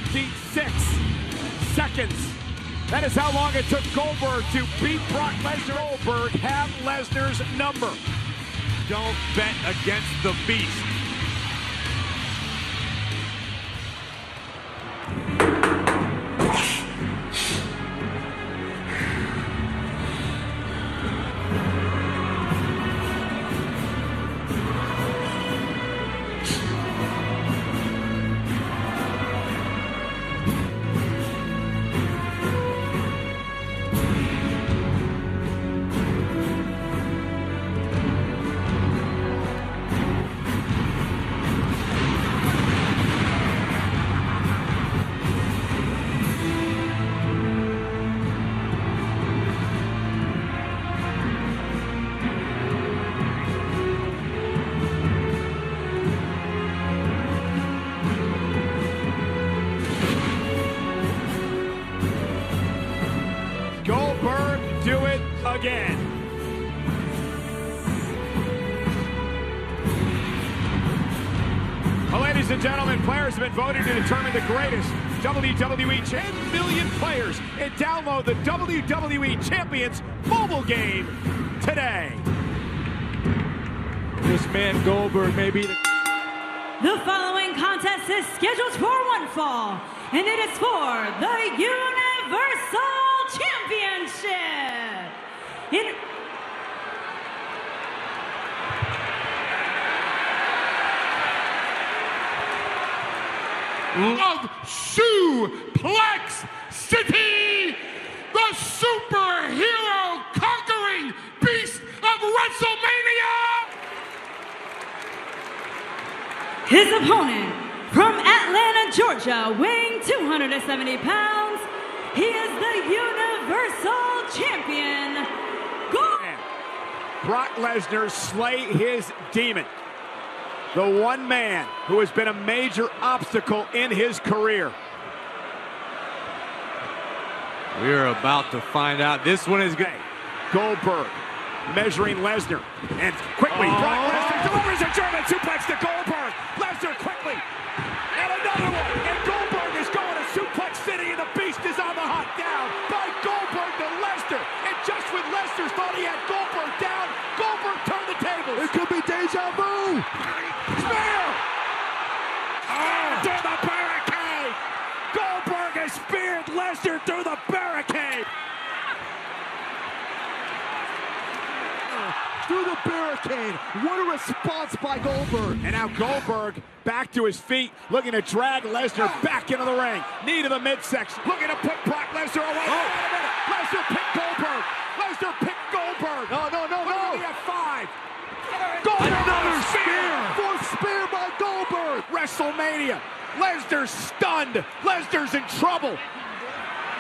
26 seconds. That is how long it took Goldberg to beat Brock Lesnar. Goldberg have Lesnar's number. Don't bet against the beast. Goldberg do it again. Well, ladies and gentlemen, players have been voted to determine the greatest WWE 10 million players and download the WWE Champions mobile game today. This man Goldberg may be The following contest is scheduled for one fall, and it is for the Universal Championship. Of Suplex City, the superhero conquering beast of WrestleMania! His opponent, from Atlanta, Georgia, weighing 270 pounds, he is the Universal Champion, Brock Lesnar slay his demon. The one man who has been a major obstacle in his career. We are about to find out. This one is good. Goldberg measuring Lesnar. And quickly, Brock Lesnar delivers a German suplex to Goldberg. Lesnar quickly. And another one. And Goldberg is going to Suplex City, and the Beast is on the hunt. Down by Goldberg to Lesnar. And just when Lesnar thought he had Goldberg down, Goldberg turned the tables. It could be deja vu! Spear! Through the barricade! Goldberg has speared Lesnar through the barricade! Through the barricade. What a response by Goldberg. And now Goldberg back to his feet, looking to drag Lesnar back into the ring. Knee to the midsection, looking to put Brock Lesnar away. Wait a minute. Lesnar picked Goldberg. Lesnar picked Goldberg. No. Look at the F5. Another spear. Fourth spear by Goldberg. WrestleMania. Lesnar's stunned. Lesnar's in trouble.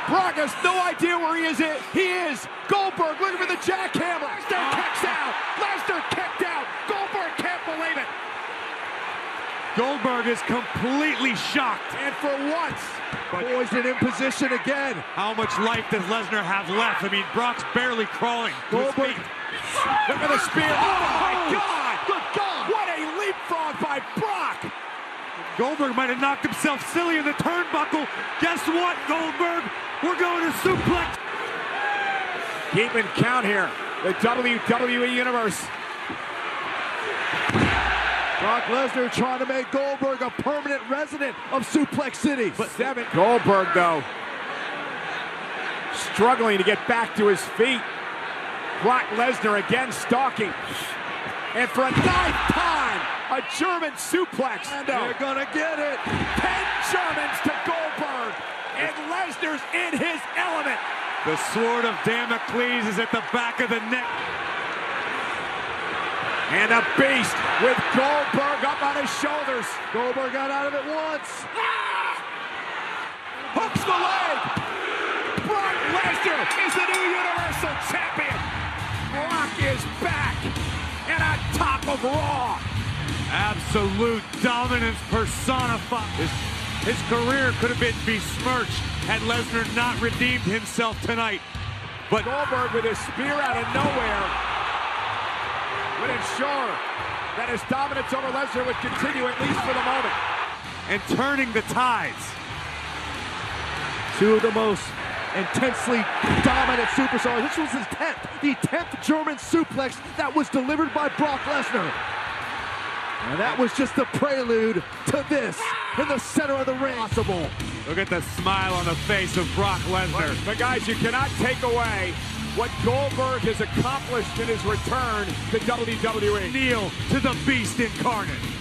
Brock has no idea where he is. He is. Goldberg looking for the jackhammer. Lesnar kicks out. Lesnar kicked out. Goldberg can't believe it. Goldberg is completely shocked. And for once, Poison in position again. How much life does Lesnar have left? I mean, Brock's barely crawling to his Goldberg. feet. look at the spear. Oh my God. Good God. What a leapfrog by Brock. Goldberg might have knocked himself silly in the turnbuckle. Guess what, Goldberg? We're going to suplex. Keeping count here. The WWE Universe. Brock Lesnar trying to make Goldberg a permanent resident of Suplex City. But Goldberg, though, struggling to get back to his feet. Brock Lesnar again stalking. And for a ninth time, a German suplex. They're gonna get it. 10 Germans to Goldberg. And Lesnar's in his element. The sword of Damocles is at the back of the neck. And a Beast with Goldberg up on his shoulders. Goldberg got out of it once. Hooks the leg. Brock Lesnar is the new Universal Champion. Brock is back and on top of Raw. Absolute dominance personified. His career could have been besmirched had Lesnar not redeemed himself tonight. But Goldberg with his spear out of nowhere would ensure that his dominance over Lesnar would continue, at least for the moment. And turning the tides. Two of the most intensely dominant superstars. This was the 10th German suplex that was delivered by Brock Lesnar. And that was just the prelude to this in the center of the ring. Possible. Look at the smile on the face of Brock Lesnar. But guys, you cannot take away what Goldberg has accomplished in his return to WWE. Kneel to the Beast incarnate.